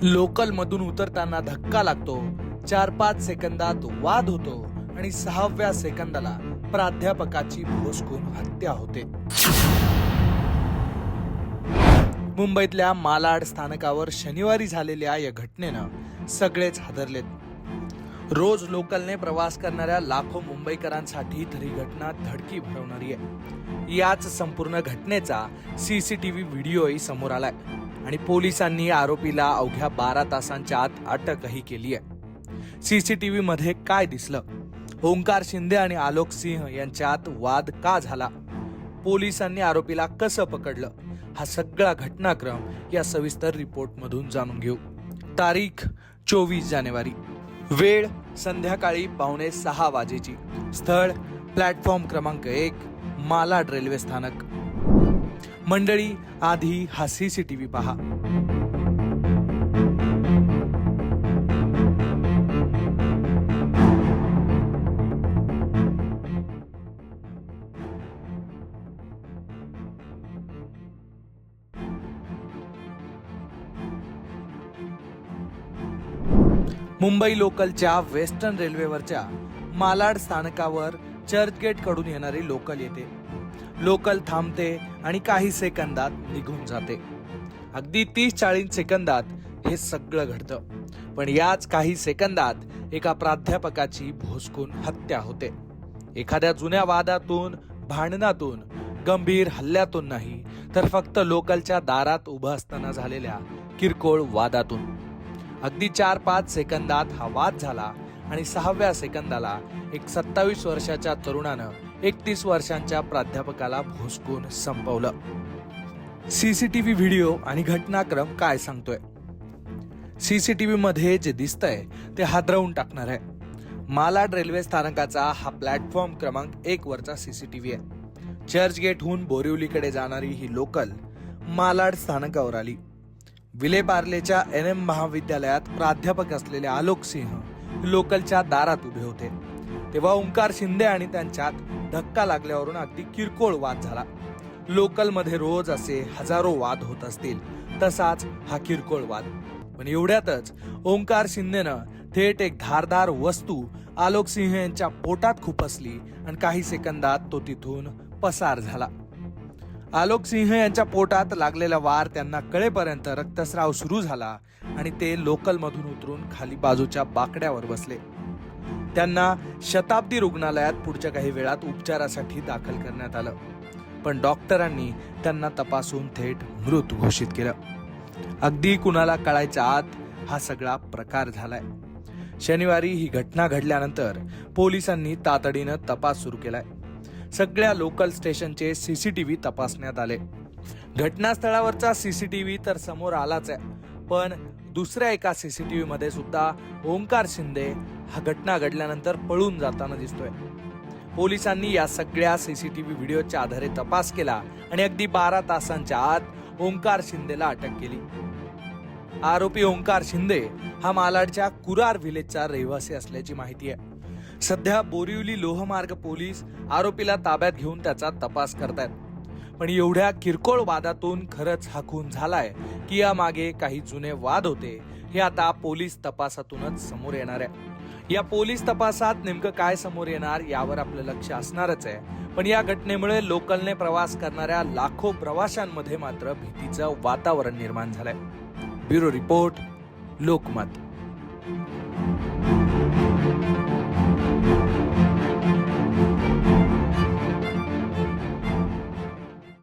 Local मधून उतरताना धक्का लागतो, 4-5 सेकंदात वाद होतो आणि 6व्या सेकंदाला प्राध्यापकाची भोसकून हत्या होते. मुंबईतल्या मालाड स्थानकावर शनिवारी झालेल्या या घटनेनं सगळेच हादरलेत. रोज लोकलने प्रवास करणाऱ्या लाखो मुंबईकरांसाठी तरी घटना धडकी भरवणारी आहे. याच संपूर्ण घटनेचा सीसीटीव्ही व्हिडिओही समोर आलाय आणि पोलिसांनी आरोपीला अवघ्या 12 तासांच्या आत अटकही केली आहे. सीसीटीव्ही मध्ये काय दिसलं? ओंकार शिंदे आणि आलोक सिंह यांच्यात वाद का झाला? पोलिसांनी आरोपीला कसं पकडलं? हा सगळा घटनाक्रम या सविस्तर रिपोर्ट मधून जाणून घेऊ. तारीख 24 जानेवारी, वेळ संध्याकाळी 5:45 वाजेची, स्थळ प्लॅटफॉर्म क्रमांक 1, मालाड रेल्वे स्थानक. मंडळी, आधी हा सीसीटीव्ही पहा. मुंबई लोकलच्या वेस्टर्न रेल्वेवरच्या मालाड स्थानकावर चर्चगेट कडून येणारी लोकल येते. लोकल थांबते आणि काही सेकंदात निघून जाते. अगदी 30-40 सेकंदात हे सगळं घडतं. पण याच काही सेकंदात एका प्राध्यापकाची भोसकून हत्या होते. एखाद्या जुन्या वादातून, भांडणातून, गंभीर हल्ल्यातून नाही, तर फक्त लोकलच्या दारात उभं असताना झालेल्या किरकोळ वादातून. अगदी 4-5 सेकंदात हा वाद झाला आणि 6व्या सेकंदाला एक 27 वर्षाच्या तरुणानं 31 वर्षांच्या प्राध्यापकाला भोसकून संपवलं. सीसीटीव्ही व्हिडिओ आणि घटनाक्रम काय सांगतोय? सीसीटीव्ही मध्ये जे दिसतंय ते हादरवून टाकणार आहे. मालाड रेल्वे स्थानकाचा हा प्लॅटफॉर्म क्रमांक 1 वरचा सीसीटीव्ही आहे. चर्चगेटहून बोरिवलीकडे जाणारी ही लोकल मालाड स्थानकावर आली. विलेपार्लेच्या NM महाविद्यालयात प्राध्यापक असलेले आलोक सिंह लोकलच्या दारात उभे होते. तेव्हा ओंकार शिंदे आणि त्यांच्यात धक्का लागल्यावरून अगदी किरकोळ वाद झाला. लोकलमध्ये रोज असे हजारो वाद होत असतील, तसाच हा किरकोळ वाद. पण एवढ्यातच ओंकार शिंदेनं थेट एक धारदार वस्तू आलोक सिंह यांच्या पोटात खुपसली आणि काही सेकंदात तो तिथून पसार झाला. आलोक सिंह यांच्या पोटात लागलेला वार त्यांना कळेपर्यंत रक्तस्राव सुरू झाला आणि ते लोकल मधून उतरून खाली बाजूच्या बाकड्यावर बसले. त्यांना शताब्दी रुग्णालयात पुढच्या काही वेळात उपचारासाठी दाखल करण्यात आलं. पण डॉक्टरांनी त्यांना तपासून थेट मृत घोषित केलं. अगदी कुणाला कळायच्या आत हा सगळा प्रकार झालाय. शनिवारी ही घटना घडल्यानंतर पोलिसांनी तातडीनं तपास सुरू केलाय. सगळ्या लोकल स्टेशनचे सीसीटीव्ही तपासण्यात आले. घटनास्थळावरचा सीसीटीव्ही तर समोर आलाच आहे, पण दुसऱ्या एका सीसीटीव्ही मध्ये सुद्धा ओंकार शिंदे हा घटना घडल्यानंतर पळून जाताना दिसतोय. पोलिसांनी या सगळ्या सीसीटीव्ही व्हिडिओच्या आधारे तपास केला आणि अगदी 12 तासांच्या आत ओंकार शिंदेला अटक केली. आरोपी ओंकार शिंदे हा मालाडच्या कुरार व्हिलेजचा रहिवासी असल्याची माहिती आहे. सध्या बोरिवली लोहमार्ग पोलीस आरोपीला ताब्यात घेऊन त्याचा तपास करतायत. पण एवढ्या किरकोळ वादातून खरंच हा खून झालाय की या मागे काही जुने वाद होते, हे आता पोलीस तपासातूनच समोर येणार आहे. या पोलीस तपासात नेमकं काय समोर येणार यावर आपलं लक्ष असणारच आहे. पण या घटनेमुळे लोकलने प्रवास करणाऱ्या लाखो प्रवाशांमध्ये मात्र भीतीचं वातावरण निर्माण झालंय. Bureau report, Lokmat.